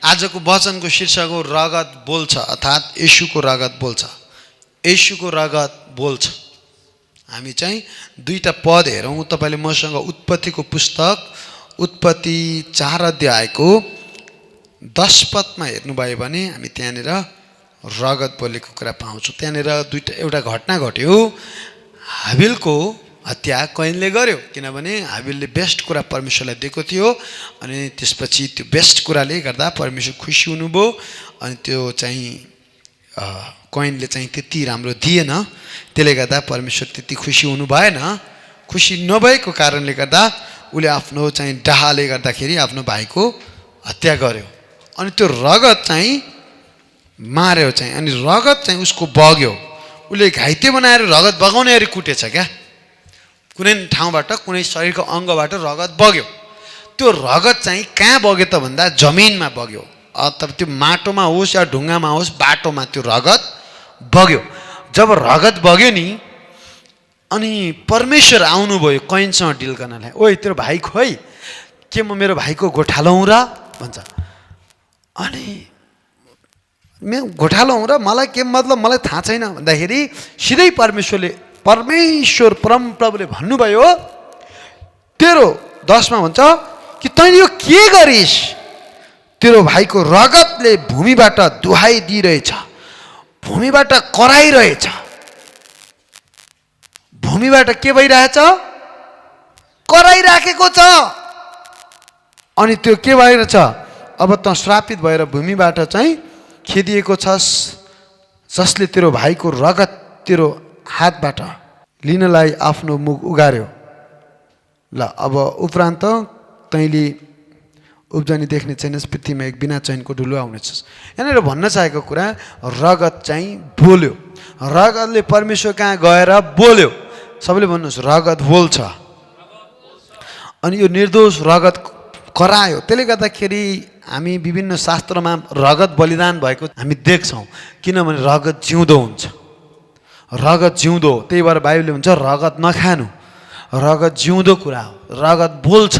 आजको वचनको शीर्षक हो रगत बोल्छ, अर्थात् येशूको रगत बोल्छ। येशूको रगत बोल्छ। हामी चाहिँ दुईटा पद हेरौँ। तपाईले मसँग उत्पत्तिको पुस्तक उत्पत्ति 4 अध्यायको 10 पदमा हेर्नुभयो भने हामी त्यहाँनिर रगत बोलेको कुरा पाउँछौँ। त्यहाँनिर एउटा घटना घट्यो। हाबिलको हत्या कैनले गर्यो, किनभने हाबिलले बेस्ट कुरा परमेश्वरलाई दिएको थियो अनि त्यसपछि त्यो बेस्ट कुराले गर्दा परमेश्वर खुसी हुनुभयो अनि त्यो चाहिँ कैनले चाहिँ त्यति राम्रो दिएन, त्यसले गर्दा परमेश्वर त्यति खुसी हुनु भएन। खुसी नभएको कारणले गर्दा उसले आफ्नो चाहिँ डाहाले गर्दाखेरि आफ्नो भाइको हत्या गर्यो अनि त्यो रगत चाहिँ मार्यो चाहिँ अनि रगत चाहिँ उसको बग्यो। उसले घाइते बनाएर रगत बगाउने गरी कुटेछ क्या, कुनै ठाउँबाट कुनै शरीरको अङ्गबाट रगत बग्यो। त्यो रगत चाहिँ कहाँ बग्यो त भन्दा जमिनमा बग्यो, अथवा त्यो माटोमा होस् या ढुङ्गामा होस्, बाटोमा त्यो रगत बग्यो। जब रगत बग्यो नि अनि परमेश्वर आउनुभयो कैनसँग डिल गर्नलाई। ओइ तेरो भाइ खोइ, के म मेरो भाइको गोठालौँ र भन्छ। अनि म गोठालौँ र मलाई के मतलब, मलाई थाहा छैन भन्दाखेरि सिधै परमेश्वर परमप्रभुले भन्नुभयो, तेरो 10 मा भन्छ कि तैँले यो के गरिस्? तेरो भाइको रगतले भूमिबाट दुहाई दिइरहेछ, भूमिबाट कराइरहेछ। भूमिबाट के भइरहेछ? कराइराखेको छ। अनि त्यो के भइरहेछ? अब त श्रापित भएर भूमिबाट चाहिँ खेदिएको छस्, जसले तेरो भाइको रगत तेरो हातबाट लिनलाई आफ्नो मुख उगार्यो। ल अब उपरान्त तैँले उब्जनी देख्ने छैनस्, पृथ्वीमा एक बिना चैनको ढुलो आउनेछस्। यहाँनिर भन्न चाहेको कुरा रगत चाहिँ बोल्यो। रगतले परमेश्वर कहाँ गएर बोल्यो। सबैले भन्नुहोस् रगत बोल्छ। अनि यो निर्दोष रगत करायो। त्यसले गर्दाखेरि हामी विभिन्न शास्त्रमा रगत बलिदान भएको हामी देख्छौँ, किनभने रगत जिउँदो हुन्छ। रगत जिउँदो, त्यही भएर बाइबलले भन्छ रगत नखानु। रगत जिउँदो कुरा हो, रगत बोल्छ।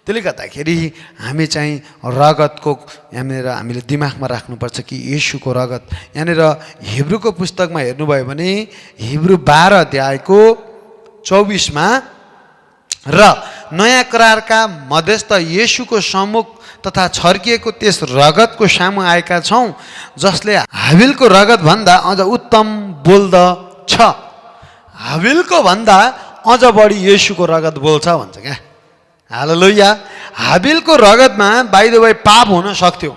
त्यसले गर्दाखेरि हामी चाहिँ रगतको यहाँनिर हामीले दिमागमा राख्नुपर्छ कि येशूको रगत। यहाँनिर हिब्रूको पुस्तकमा हेर्नुभयो भने हिब्रू 12 अध्यायको 24 मा र नयाँ करारका मध्यस्थ येशूको सम्मुख तथा छर्किएको त्यस रगतको सामु आएका छौँ, जसले हाबिलको रगत भन्दा अझ उत्तम बोल्दछ। हाबिलको भन्दा अझ बढी येशूको रगत बोल्छ भन्छ क्या। हालेलुया। हाबिलको रगतमा बाइ द वे पाप हुन सक्थ्यो,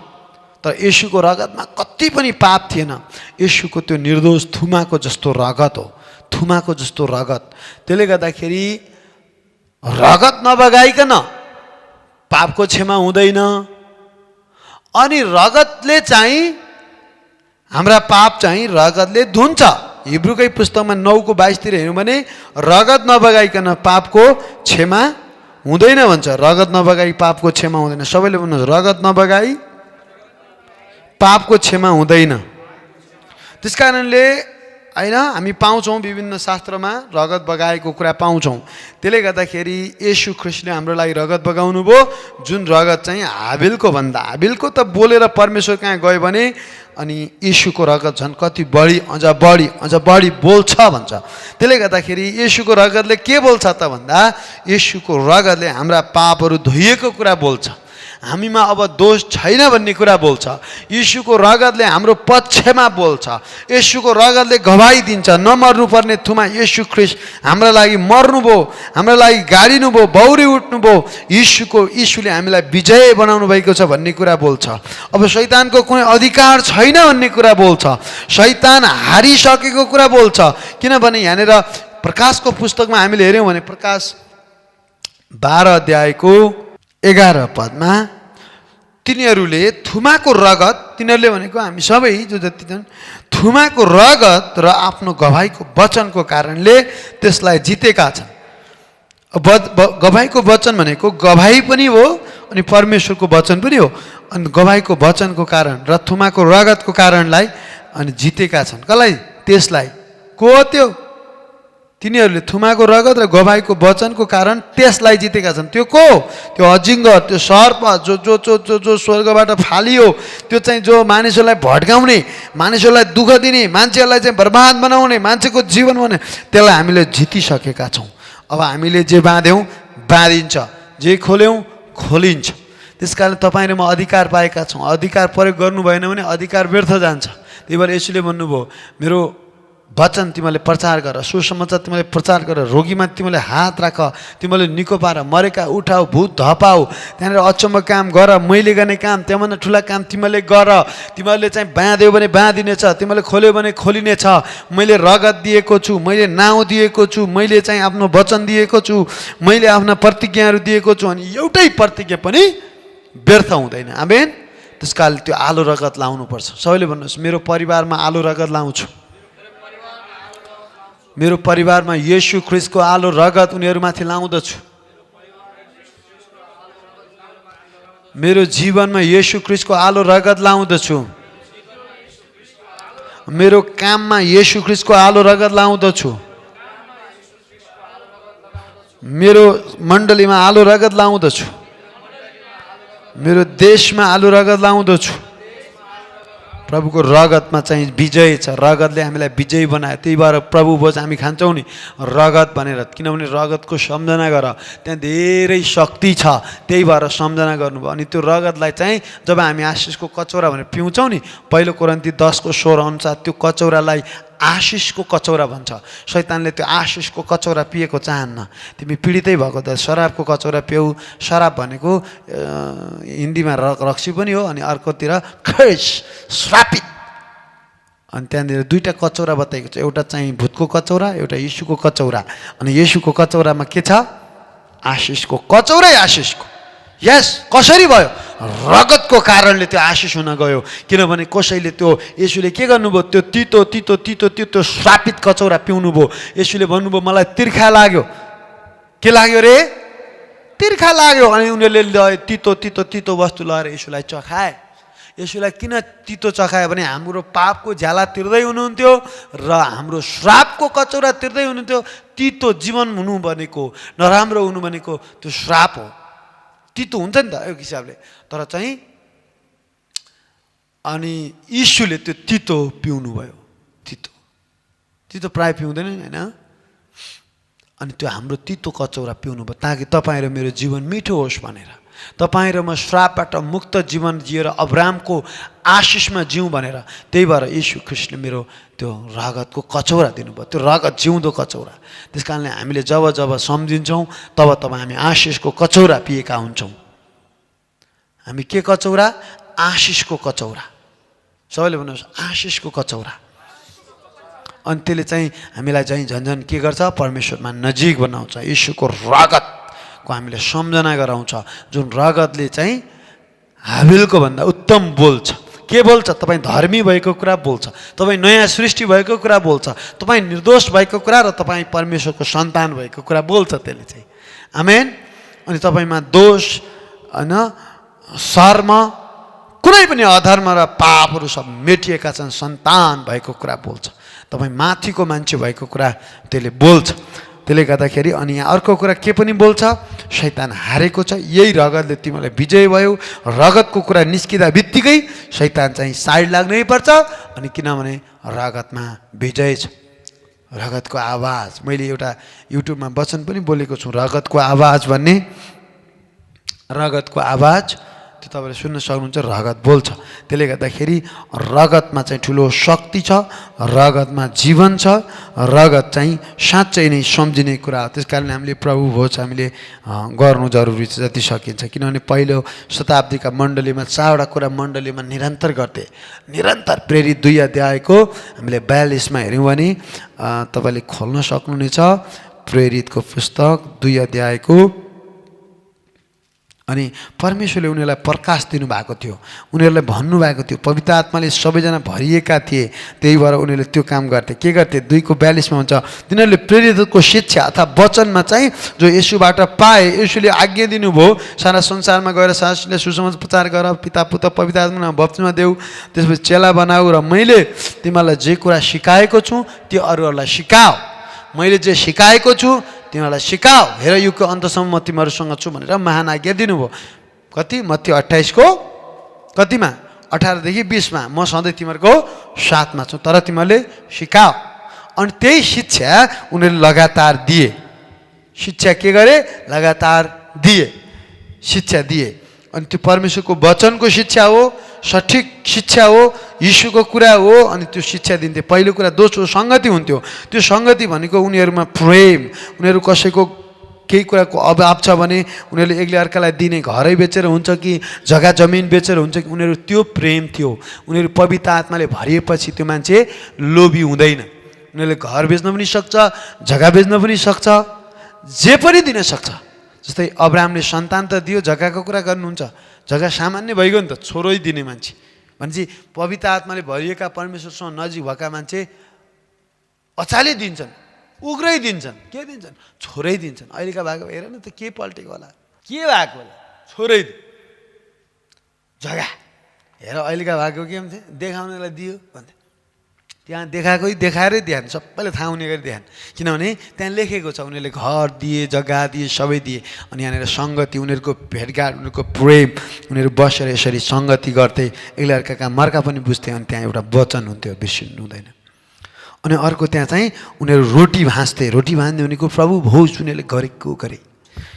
तर येशूको रगतमा कति पनि पाप थिएन। येशूको त्यो निर्दोष थुमाको जस्तो रगत हो, थुमाको जस्तो रगत। त्यसले गर्दाखेरि रगत नबगाइकन पापको क्षमा हुँदैन। अनि रगतले चाहिँ हाम्रा पाप चाहिँ रगतले धुन्छ। हिब्रूकै पुस्तकमा 9 को 22 तिर हेर्यौँ भने रगत नबगाइकन पापको क्षमा हुँदैन भन्छ। रगत नबगाई पापको क्षमा हुँदैन। सबैले भन्नुहोस् रगत नबगाई पापको क्षमा हुँदैन। त्यसकारणले हैन हामी पाउँछौँ विभिन्न शास्त्रमा रगत बगाएको कुरा पाउँछौँ। त्यसले गर्दाखेरि येशू ख्रीष्टले हाम्रो लागि रगत बगाउनु भयो, जुन रगत चाहिँ हाबिलको भन्दा, हाबिलको त बोलेर परमेश्वर कहाँ गयो भने अनि येशूको रगत झन् कति बढी अझ बढी बोल्छ भन्छ। त्यसले गर्दाखेरि येशूको रगतले के बोल्छ त भन्दा येशूको रगतले हाम्रा पापहरू धोइएको कुरा बोल्छ। हामीमा अब दोष छैन भन्ने कुरा बोल्छ। येशूको रगतले हाम्रो पक्षमा बोल्छ। येशूको रगतले गवाही दिन्छ। नमर्नुपर्ने थुमा येशू ख्रीष्ट हाम्रो लागि मर्नुभयो, हाम्रो लागि गाडिनु भयो, बौरी उठ्नुभयो। येशूले हामीलाई विजय बनाउनु भएको छ भन्ने कुरा बोल्छ। अब शैतानको कुनै अधिकार छैन भन्ने कुरा बोल्छ। शैतान हारिसकेको कुरा बोल्छ। किनभने यहाँनिर प्रकाशको पुस्तकमा हामीले हेऱ्यौँ भने प्रकाश 12 अध्यायको 11 पदमा तिनीहरूले थुमाको रगत, तिनीहरूले भनेको हामी सबै जो जति छन्, थुमाको रगत र आफ्नो गवाहीको वचनको कारणले त्यसलाई जितेका छन्। गवाहीको वचन भनेको गवाही पनि हो अनि परमेश्वरको वचन पनि हो। अनि गवाहीको वचनको कारण र थुमाको रगतको कारणलाई अनि जितेका छन्। कसलाई? त्यसलाई। को हो त्यो? तिनीहरूले थुमाको रगत र गवाईको वचनको कारण त्यसलाई जितेका छन्। त्यो को? त्यो अजिङ्गर, त्यो सर्प जो जो जो जो जो स्वर्गबाट फालियो, त्यो चाहिँ जो मानिसहरूलाई भड्काउने, मानिसहरूलाई दुःख दिने, मान्छेहरूलाई चाहिँ बर्बाद बनाउने, मान्छेको जीवन बनाउने, त्यसलाई हामीले जितिसकेका छौँ। अब हामीले जे बाँध्यौँ बाँधिन्छ, जे खोल्यौँ खोलिन्छ। त्यस कारण तपाईँ र म अधिकार पाएका छौँ। अधिकार प्रयोग गर्नु भएन भने अधिकार व्यर्थ जान्छ। त्यही भएर यसुले भन्नुभयो, मेरो वचन तिमीले प्रचार गर, सुसमाचार तिमीले प्रचार गर, रोगीमा तिमीले हात राख, तिमीले निको पार, मरेका उठाऊ, भूत धपाऊ, त्यहाँनिर अचम्म काम गर, मैले गर्ने काम त्योभन्दा ठुला काम तिमीले गर। तिमीहरूले चाहिँ बाँध्यौ भने बाँधिनेछ, तिमीले खोल्यौ भने खोलिनेछ। मैले रगत दिएको छु, मैले नाउँ दिएको छु, मैले चाहिँ आफ्नो वचन दिएको छु, मैले आफ्ना प्रतिज्ञाहरू दिएको छु। अनि एउटै प्रतिज्ञा पनि व्यर्थ हुँदैन। आमेन। त्यस कारण त्यो आलो रगत लाउनुपर्छ। सबैले भन्नुहोस्, मेरो परिवारमा आलो रगत लाउँछु। मेरो परिवारमा येशू ख्रीष्टको आलो रगत उनीहरूमाथि लाउँदछु। मेरो जीवनमा येशू ख्रीष्टको आलो रगत लाउँदछु। मेरो काममा येशू ख्रीष्टको आलो रगत लाउँदछु। मेरो मण्डलीमा आलो रगत लाउँदछु। मेरो देशमा आलो रगत लाउँदछु। प्रभुको रगतमा चाहिँ विजय छ। रगतले हामीलाई विजयी बनायो। त्यही भएर प्रभु भोज हामी खान्छौँ नि रगत भनेर, किनभने रगतको सम्झना गर, त्यहाँ धेरै शक्ति छ। त्यही भएर सम्झना गर्नुभयो। अनि त्यो रगतलाई चाहिँ जब हामी आशिषको कचौरा भनेर पिउँछौँ नि, पहिलो कोरिन्थी 10:16 अनुसार त्यो कचौरालाई आशिषको कचौरा भन्छ। शैतानले त्यो आशिषको कचौरा पिएको चाहन्न। तिमी पीडितै भएको त शराबको कचौरा पिउ। शराब भनेको हिन्दीमा रक्सी पनि हो, अनि अर्कोतिर खैस, श्रापित। अनि त्यहाँनिर दुईवटा कचौरा बताएको छ, एउटा चाहिँ भूतको कचौरा, एउटा यीशुको कचौरा। अनि यीशुको कचौरामा के छ? आशिषको कचौरै आशिषको। यस, कसरी भयो? रगतको कारणले त्यो आशिष हुन गयो। किनभने कसैले त्यो येशूले के गर्नुभयो? त्यो तितो तितो तितो तितो श्रापित कचौरा पिउनु भयो। येशूले भन्नुभयो, मलाई तिर्खा लाग्यो। के लाग्यो रे? तिर्खा लाग्यो। अनि उनीहरूले तितो तितो तितो वस्तु लगाएर येशूलाई चखाए। येशूलाई किन तितो चखायो भने हाम्रो पापको झ्याला तिर्दै हुनुहुन्थ्यो र हाम्रो श्रापको कचौरा तिर्दै हुनुहुन्थ्यो। तितो जीवन हुनु भनेको, नराम्रो हुनु भनेको त्यो श्राप हो। तितो हुन्छ नि त एक हिसाबले। तर चाहिँ अनि यीशुले त्यो तितो पिउनु भयो। तितो तितो प्राय पिउँदैन नि, होइन? अनि त्यो हाम्रो तितो कचौरा पिउनु भयो, ताकि तपाईँ र मेरो जीवन मिठो होस् भनेर। तपाईँ र म श्रापबाट मुक्त जीवन जिएर अब्राहमको आशिषमा जिउँ भनेर। त्यही भएर यीशु ख्रीष्टले मेरो त्यो रगतको कचौरा दिनुभयो। त्यो रगत जिउँदो कचौरा। त्यस कारणले हामीले जब जब सम्झिन्छौँ तब तब हामी आशिषको कचौरा पिएका हुन्छौँ। हामी के कचौरा? आशिषको कचौरा। सबैले भन्नुहोस्, आशिषको कचौरा। अनि त्यसले चाहिँ हामीलाई चाहिँ झन्झन के गर्छ? परमेश्वरमा नजिक बनाउँछ। यीशुको रगतको हामीले सम्झना गराउँछ, जुन रगतले चाहिँ हाबिलको भन्दा उत्तम बोल्छ। के बोल्छ? तपाईँ धर्मी भएको कुरा बोल्छ, तपाईँ नयाँ सृष्टि भएको कुरा बोल्छ, तपाईँ निर्दोष भएको कुरा र तपाईँ परमेश्वरको सन्तान भएको कुरा बोल्छ त्यसले चाहिँ। आमेन। अनि तपाईँमा दोष, होइन, शर्म, कुनै पनि अधर्म र पापहरू सब मेटिएका छन्, सन्तान भएको कुरा बोल्छ। तपाईँ माथिको मान्छे भएको कुरा त्यसले बोल्छ। त्यसले गर्दाखेरि अनि यहाँ अर्को कुरा के पनि बोल्छ? शैतान हारेको छ, यही रगतले तिमीलाई विजय भयो। रगतको कुरा निस्किँदा बित्तिकै शैतान चाहिँ साइड लाग्नै पर्छ। अनि किनभने रगतमा विजय छ। रगतको आवाज, मैले एउटा युट्युबमा वचन पनि बोलेको छु, रगतको आवाज भन्ने। रगतको आवाज त्यो तपाईँले सुन्न सक्नुहुन्छ। रगत बोल्छ। त्यसले गर्दाखेरि रगतमा चाहिँ ठुलो शक्ति छ, रगतमा जीवन छ। रगत चाहिँ साँच्चै नै सम्झिने कुरा हो। त्यस कारणले हामीले प्रभु भोज हामीले गर्नु जरुरी छ जति सकिन्छ। किनभने पहिलो शताब्दीका मण्डलीमा 4वटा कुरा मण्डलीमा निरन्तर गर्थे। निरन्तर प्रेरित 2 अध्यायको हामीले 42मा हेऱ्यौँ भने तपाईँले खोल्न सक्नुहुनेछ। प्रेरितको पुस्तक 2 अध्यायको। अनि परमेश्वरले उनीहरूलाई प्रकाश दिनुभएको थियो, उनीहरूलाई भन्नुभएको थियो। पवित्र आत्माले सबैजना भरिएका थिए, त्यही भएर उनीहरूले त्यो काम गर्थे। के गर्थे? 2:42मा हुन्छ, तिनीहरूले प्रेरितको शिक्षा अथवा वचनमा चाहिँ जो येशूबाट पाए, येशूले आज्ञा दिनुभयो, सारा संसारमा गएर सासले सुसमाचार प्रचार गर, पिता पुत्र पवित्र आत्मामा बप्तिस्मा देऊ, त्यसपछि चेला बनाऊ, र मैले तिमीहरूलाई जे कुरा सिकाएको छु त्यो अरूहरूलाई सिकाऊ। मैले जे सिकाएको छु तिमीहरूलाई सिकाऊ, हेर युगको अन्तसम्म म तिमीहरूसँग छु भनेर महान आज्ञा दिनुभयो। कति? मत्ती 28 को कतिमा? 18 देखि 20 मा, म सधैँ तिमीहरूको साथमा छु, तर तिमीहरूले सिकाऊ। अनि त्यही शिक्षा उनीहरूले लगातार दिए। शिक्षा के गरे? लगातार दिए, शिक्षा दिए। अनि त्यो परमेश्वरको वचनको शिक्षा हो, सठिक शिक्षा हो, यीशुको कुरा हो। अनि त्यो शिक्षा दिन्थे। पहिलो कुरा दोस्रो सङ्गति हुन्थ्यो। त्यो सङ्गति भनेको उनीहरूमा प्रेम, उनीहरू कसैको केही कुराको अभाव छ भने उनीहरूले एकले अर्कालाई दिने, घरै बेचेर हुन्छ कि जग्गा जमिन बेचेर हुन्छ कि, उनीहरू त्यो प्रेम थियो। उनीहरू पवित्र आत्माले भरिएपछि त्यो मान्छे लोभी हुँदैन। उनीहरूले घर बेच्न पनि सक्छ, जग्गा बेच्न पनि सक्छ, जे पनि दिन सक्छ। जस्तै अब्राहमले सन्तान त दियो, जग्गाको कुरा गर्नुहुन्छ, जग्गा सामान्य भइगयो नि त, छोरै दिने मान्छे भनेपछि पवित्र आत्माले भरिएका परमेश्वरसँग नजिक भएका मान्छे अचाले दिन्छन्, उग्रै दिन्छन्। के दिन्छन्? छोरै दिन्छन्। अहिलेका भएको हेर न त के पल्टेको होला, के भएको होला, छोरै जग्गा हेर। अहिलेका भएको के भन्थे? देखाउनेलाई दियो भन्थे, त्यहाँ देखाएकै देखाएरै दिएन, सबैले थाहा हुने गरी दिएन। किनभने त्यहाँ लेखेको छ उनीहरूले घर दिए, जग्गा दिए, सबै दिए। अनि यहाँनिर सङ्गति, उनीहरूको भेटघाट, उनीहरूको प्रेम, उनीहरू बसेर यसरी सङ्गति गर्थे, एकले अर्काका मर्का पनि बुझ्थे। अनि त्यहाँ एउटा वचन हुन्थ्यो, बिर्सिनु हुँदैन। अनि अर्को त्यहाँ चाहिँ उनीहरू रोटी भाँच्थे। रोटी भाँच्ने भनेको प्रभु भोज उनीहरूले गरेको गरे।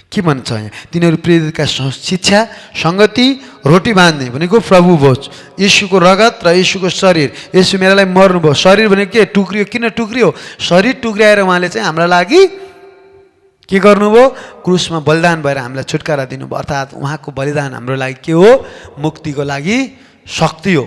के भन्छ यहाँ? तिनीहरू प्रेरितका शिक्षा, सङ्गति, रोटी बाँध्ने भनेको प्रभु भोज, यीशुको रगत र यीशुको शरीर। यीशु मेरालाई मर्नुभयो। शरीर भनेको के? टुक्रियो। किन टुक्रियो? शरीर टुक्रियाएर उहाँले चाहिँ हाम्रा लागि के गर्नुभयो? क्रुसमा बलिदान भएर हामीलाई छुटकारा दिनुभयो। अर्थात् उहाँको बलिदान हाम्रो लागि के हो? मुक्तिको लागि शक्ति हो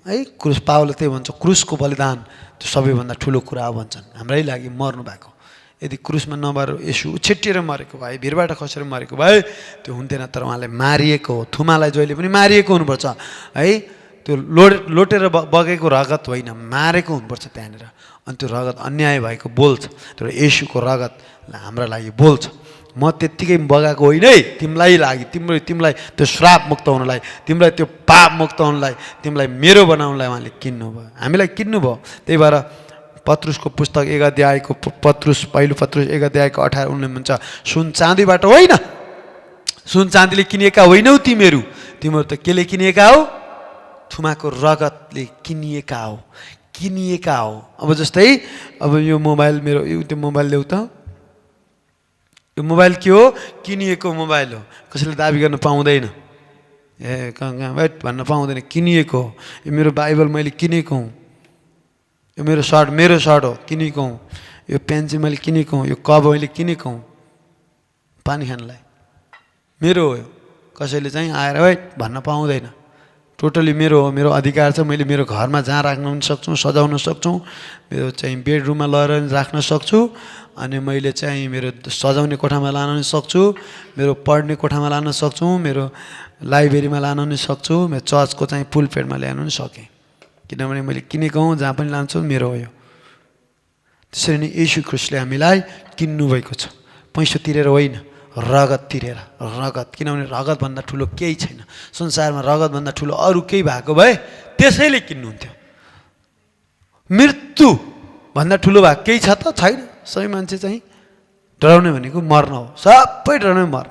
है। क्रुस, पावलले त्यही भन्छ, क्रुसको बलिदान त्यो सबैभन्दा ठुलो कुरा हो भन्छन्। हाम्रै लागि मर्नु भएको। यदि क्रुसमा नमरेर यसु छेटिएर मरेको भए, भिरबाट खसेर मरेको भए त्यो हुन्थेन। तर उहाँले मारिएको हो। थुमालाई जहिले पनि मारिएको हुनुपर्छ है। त्यो लोटेर बगेको रगत होइन, मारेको हुनुपर्छ त्यहाँनिर। अनि त्यो रगत अन्याय भएको बोल्छ। तर येशूको रगत हाम्रा लागि बोल्छ। म त्यत्तिकै बगाएको होइन है, तिमीलाई लागि, तिमीलाई त्यो श्राप मुक्त हुनलाई, तिमीलाई त्यो पाप मुक्त हुनलाई, तिमीलाई मेरो बनाउनलाई उहाँले किन्नुभयो, हामीलाई किन्नुभयो। त्यही भएर पत्रुसको पुस्तक 1 अध्यायको पहिलो पत्रुस 1 अध्यायको 18 19 भन्छ, सुन चाँदीबाट होइन, सुन चाँदीले किनिएका होइनौ तिमीहरू त केले किनिएका हो? थुमाको रगतले किनिएका हो, किनिएका हो। अब जस्तै अब यो मोबाइल मेरो, त्यो मोबाइल ल्याउ त, यो मोबाइल के हो? किनिएको मोबाइल हो। कसैले दाबी गर्न पाउँदैन, ए कहाँ वेट भन्न पाउँदैन, किनिएको हो। यो मेरो बाइबल मैले किनेको हुँ, यो मेरो सर्ट हो, किनेको हुँ। यो पेन चाहिँ मैले किनेको हुँ, यो कप मैले किनेको हुँ पानी खानलाई, मेरो हो। कसैले चाहिँ आएर वेट भन्न पाउँदैन, टोटली मेरो हो, मेरो अधिकार छ। मैले मेरो घरमा जहाँ राख्न पनि सक्छु, सजाउन सक्छु, मेरो चाहिँ बेडरुममा लगेर राख्न सक्छु, अनि मैले चाहिँ मेरो सजाउने कोठामा लान पनि सक्छु, मेरो पढ्ने कोठामा लान सक्छु, मेरो लाइब्रेरीमा लान पनि सक्छु, मेरो चर्चको चाहिँ पुलपेटमा ल्याउन पनि सकेँ। किनभने मैले किनेको हुँ, जहाँ पनि लान्छु मेरो हो यो। त्यसरी नै येशू ख्रिस्टले हामीलाई किन्नुभएको छ, पैसा तिरेर होइन, रगत तिरेर। रगत, किनभने रगतभन्दा ठुलो केही छैन संसारमा। रगतभन्दा ठुलो अरू केही भएको भए त्यसैले किन्नुहुन्थ्यो। मृत्यु भन्दा ठुलो भएको केही छ त? छैन। सबै मान्छे चाहिँ डराउने भनेको मर्न हो, सबै डराउने मर्न।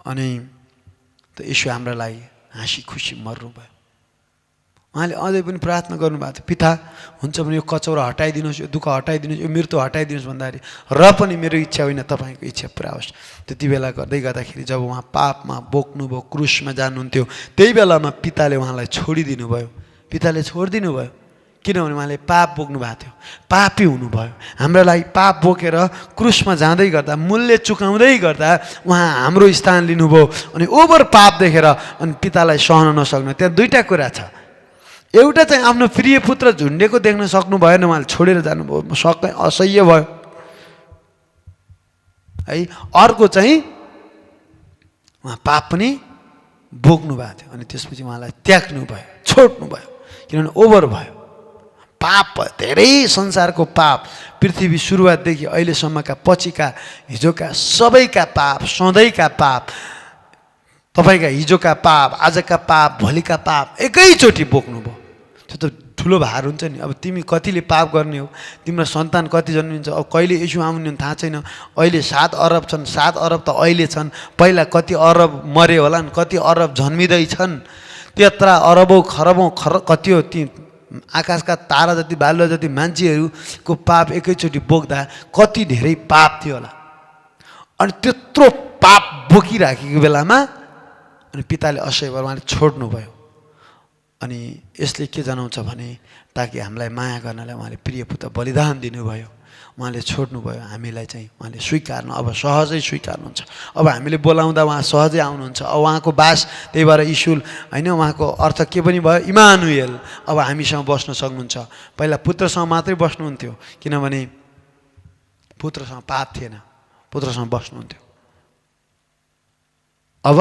अनि त येशू हाम्रा लागि हाँसी खुसी मर्नुभयो। उहाँले अझै पनि प्रार्थना गर्नुभएको थियो, पिता हुन्छ भने यो कचौरा हटाइदिनुहोस्, यो दुःख हटाइदिनुहोस्, यो मृत्यु हटाइदिनुहोस् भन्दाखेरि र पनि मेरो इच्छा होइन तपाईँको इच्छा पुरा होस्। त्यति बेला गर्दै गर्दाखेरि जब उहाँ पापमा बोक्नुभयो, क्रुसमा जानुहुन्थ्यो, त्यही बेलामा पिताले उहाँलाई छोडिदिनु भयो। पिताले छोडिदिनु भयो किनभने उहाँले पाप बोक्नु भएको थियो, पापी हुनुभयो। हाम्रा लागि पाप बोकेर क्रुसमा जाँदै गर्दा, मूल्य चुकाउँदै गर्दा उहाँ हाम्रो स्थान लिनुभयो। अनि ओभर पाप देखेर अनि पितालाई सहन नसक्नु। त्यहाँ दुईवटा कुरा छ। एउटा चाहिँ आफ्नो प्रिय पुत्र झुन्डेको देख्न सक्नु भएन, उहाँले छोडेर जानुभयो, सकै असह्य भयो है। अर्को चाहिँ उहाँ पाप पनि भोग्नु भएको थियो, अनि त्यसपछि उहाँलाई त्याग्नु भयो, छोड्नु भयो, किनभने ओभर भयो, पाप भयो। धेरै संसारको पाप, पृथ्वी सुरुवातदेखि अहिलेसम्मका पछिका हिजोका सबैका पाप, सधैँका पाप, तपाईँका हिजोका पाप, आजका पाप, भोलिका पाप एकैचोटि बोक्नुभयो। त्यो त ठुलो भार हुन्छ नि। अब तिमी कतिले पाप गर्ने हो, तिम्रो सन्तान कति जन्मिन्छ, अब कहिले यसो आउने थाहा छैन। अहिले 7 अरब छन्, 7 अरब त अहिले छन्, पहिला कति अरब मरे होलान्, कति अरब जन्मिँदैछन्, त्यत्रा अरबौँ खरबौँ कति हो ती आकाशका तारा जति बालुवा जति मान्छेहरूको पाप एकैचोटि बोक्दा कति धेरै पाप थियो होला। अनि त्यत्रो पाप बोकिराखेको बेलामा अनि पिताले असह्य भएर उहाँले छोड्नुभयो। अनि यसले के जनाउँछ भने ताकि हामीलाई माया गर्नलाई उहाँले प्रिय पुत्र बलिदान दिनुभयो, उहाँले छोड्नुभयो। हामीलाई चाहिँ उहाँले स्वीकार्नु, अब सहजै स्वीकार्नुहुन्छ। अब हामीले बोलाउँदा उहाँ सहजै आउनुहुन्छ। अब उहाँको बास, त्यही भएर इशुल होइन, उहाँको अर्थ के पनि भयो, इमानुएल। अब हामीसँग बस्न सक्नुहुन्छ। पहिला पुत्रसँग मात्रै बस्नुहुन्थ्यो, किनभने पुत्रसँग पाप थिएन, पुत्रसँग बस्नुहुन्थ्यो। अब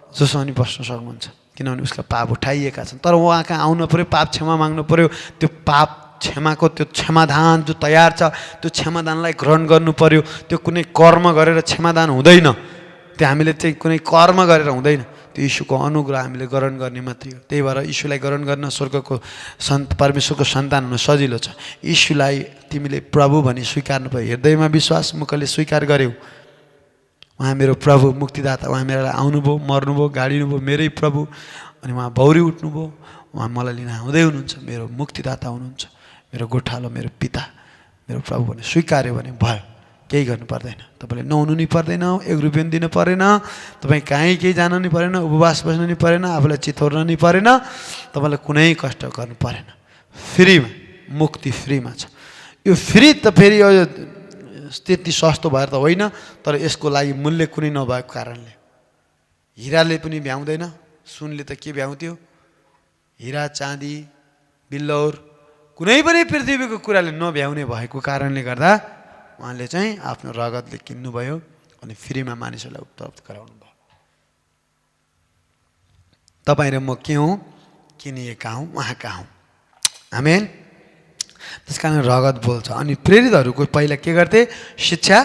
जोसँग नि बस्न सक्नुहुन्छ, किनभने उसका पाप उठाइएका छन्। तर उहाँ कहाँ आउनु पऱ्यो, पाप क्षमा माग्नु पऱ्यो। त्यो पाप क्षमाको त्यो क्षमादान जो तयार छ, त्यो क्षमादानलाई ग्रहण गर्नु पऱ्यो। त्यो कुनै कर्म गरेर क्षमादान हुँदैन, त्यो हामीले चाहिँ कुनै कर्म गरेर हुँदैन, त्यो यीशुको अनुग्रह हामीले ग्रहण गर्ने मात्रै हो। त्यही भएर यीशुलाई ग्रहण गर्न स्वर्गको परमेश्वरको सन्तान हुन सजिलो छ। यीशुलाई तिमीले प्रभु भनी स्वीकार्नु पऱ्यो। हृदयमा विश्वास मुखले स्वीकार गर्यौ, उहाँ मेरो प्रभु मुक्तिदाता, उहाँ मेरा आउनुभयो, मर्नुभयो, गाडिनुभयो, मेरै प्रभु, अनि उहाँ भौरी उठ्नुभयो, उहाँ मलाई लिन आउँदै हुनुहुन्छ, मेरो मुक्तिदाता हुनुहुन्छ, मेरो गोठालो, मेरो पिता, मेरो प्रभु भने स्वीकार्यो भने भयो। केही गर्नु पर्दैन, तपाईँले नुहाउनु नि पर्दैन, 1 रुपियाँ दिनु परेन, तपाईँ कहीँ केही जानु नि परेन, उपवास बस्नु नि परेन, आफूलाई चितोर्न नि परेन, तपाईँलाई कुनै कष्ट गर्नु परेन। फ्रीमा, मुक्ति फ्रीमा छ। यो फ्री त फेरि यो त्यति सस्तो भएर त होइन, तर यसको लागि मूल्य कुनै नभएको कारणले। हिराले पनि भ्याउँदैन, सुनले त के भ्याउँथ्यो? हिरा, चाँदी, बिल्लौर, कुनै पनि पृथ्वीको कुराले नभ्याउने भएको कारणले गर्दा उहाँले चाहिँ आफ्नो रगतले किन्नुभयो अनि फ्रीमा मानिसहरूलाई उपलब्ध गराउनु भयो। तपाईँ र म के हौँ? किनिएका हौँ, उहाँका हौँ। आमेन। त्यस कारण रगत बोल्छ। अनि प्रेरितहरूको पहिला के गर्थे? शिक्षा,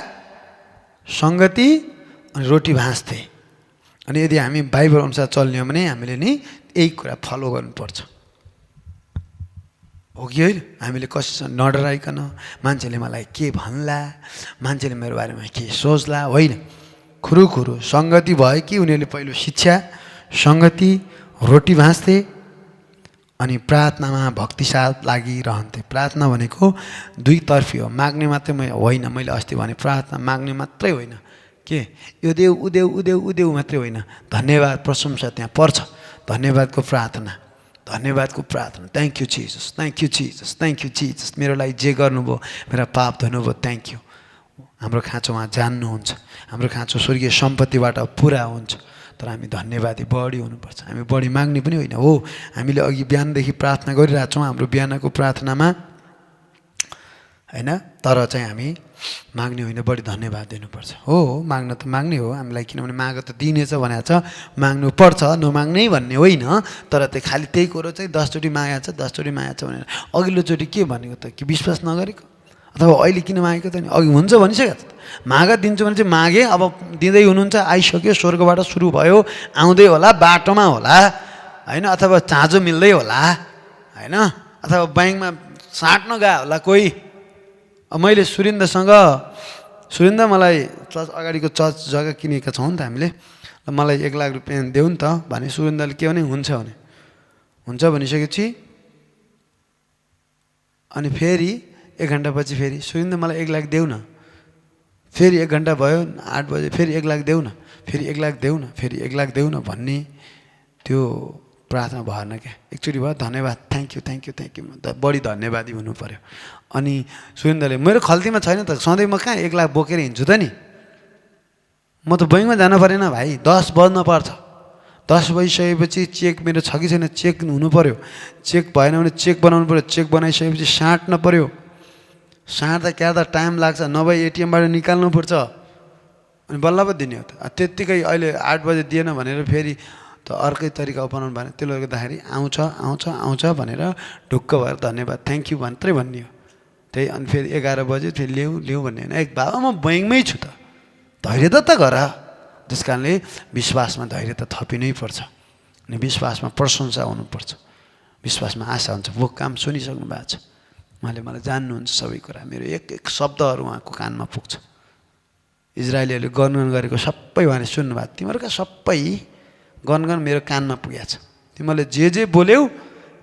सङ्गति अनि रोटी भाँच्थे। अनि यदि हामी बाइबल अनुसार चल्ने हो भने हामीले नि यही कुरा फलो गर्नुपर्छ, हो कि होइन? हामीले कसैसँग नडराइकन, मान्छेले मलाई के भन्ला, मान्छेले मेरो बारेमा के सोच्ला, होइन। खुरुखुरु सङ्गति भयो कि उनीहरूले पहिलो शिक्षा, सङ्गति, रोटी भाँच्थे अनि प्रार्थनामा भक्तिसाथ लागिरहन्थे। प्रार्थना भनेको दुईतर्फी हो, माग्ने मात्रै होइन। मैले अस्ति भने प्रार्थना माग्ने मात्रै होइन, के यो देऊ उदेऊ उदेऊ उदेऊ मात्रै होइन, धन्यवाद प्रशंसा त्यहाँ पर्छ। धन्यवादको प्रार्थना, धन्यवादको प्रार्थना। Thank you Jesus, thank you Jesus, thank you Jesus, मेरो लागि जे गर्नुभयो, मेरा पाप धुनुभयो, थ्याङ्क यू। हाम्रो खाँचो उहाँ जान्नुहुन्छ, हाम्रो खाँचो स्वर्गीय सम्पत्तिबाट पुरा हुन्छ। तर हामी धन्यवादी बढी हुनुपर्छ। हामी बढी माग्ने पनि होइन हो, हामीले अघि बिहानदेखि प्रार्थना गरिरहेको छौँ हाम्रो बिहानको प्रार्थनामा, होइन। तर चाहिँ हामी माग्ने होइन, बढी धन्यवाद दिनुपर्छ। हो, माग्न त माग्ने हो हामीलाई, किनभने माग त दिनेछ भनेको छ, माग्नु पर्छ, नमाग्नै भन्ने होइन। तर त्यो खालि त्यही कुरो चाहिँ 10 चोटि मागेको छ, 10 चोटि मागेको छ भनेर अघिल्लोचोटि के भनेको त? कि विश्वास नगरेको, अथवा अहिले किन मागेको त? नि अघि हुन्छ भनिसक्यो त, माग दिन्छु भने चाहिँ मागे, अब दिँदै हुनुहुन्छ, आइसक्यो, स्वर्गबाट सुरु भयो, आउँदै होला, बाटोमा होला, होइन, अथवा चाँजो मिल्दै होला, होइन, अथवा ब्याङ्कमा साट्न गयो होला कोही। मैले सुरिन्दा मलाई चर्च अगाडिको चर्च जग्गा किनेका छौँ नि त हामीले, मलाई 1 लाख रुपियाँ देऊ नि त भने सुरिन्दाले के भने हुन्छ भने हुन्छ भनिसकेपछि अनि फेरि 1 घन्टापछि फेरि सुरिन्दा मलाई 1 लाख देऊ न, फेरि 1 घन्टा भयो, 8 बजे फेरि 1 लाख देऊ न, फेरि 1 लाख देऊ न, फेरि 1 लाख देऊ न भन्ने त्यो प्रार्थना भएन क्या। एकचोटि भयो, धन्यवाद, thank you thank you thank you, बढी धन्यवादी हुनु पऱ्यो। अनि सुरेन्द्रले मेरो खल्तीमा छैन त, सधैँ म कहाँ 1 लाख बोकेर हिँड्छु त नि, म त बैङ्कमा जानु परेन भाइ, 10 बज्न पर्छ। 10 बजिसकेपछि चेक मेरो छ कि छैन चेक हुनु पऱ्यो, चेक भएन भने चेक बनाउनु पऱ्यो, चेक बनाइसकेपछि साट्न पऱ्यो, साट्दा क्यार्दा टाइम लाग्छ, नभए एटिएमबाट निकाल्नुपर्छ अनि बल्ल पो दिने हो त। त्यत्तिकै अहिले 8 बजे दिएन भनेर फेरि त अर्कै तरिका अपनाउनु भएन। त्यसले गर्दाखेरि आउँछ आउँछ आउँछ भनेर ढुक्क भएर धन्यवाद थ्याङ्क यू मात्रै भन्ने हो। त्यही अनि फेरि 11 बजे फेरि ल्याऊ भन्ने होइन, एक बाबा म बैङ्कमै छु त, धैर्य त गर। त्यस कारणले विश्वासमा धैर्य त थपिनै पर्छ अनि विश्वासमा प्रशंसा हुनुपर्छ। विश्वासमा आशा हुन्छ। वो काम सुनिसक्नु भएको छ, उहाँले मलाई जान्नुहुन्छ सबै कुरा, मेरो एक एक शब्दहरू उहाँको कानमा पुग्छ। इजरायलीहरूले गनगन गरेको सबै उहाँले सुन्नुभएको, तिमीहरूका सबै गनगन मेरो कानमा पुगेको छ। तिमीहरूले जे बोल्यौ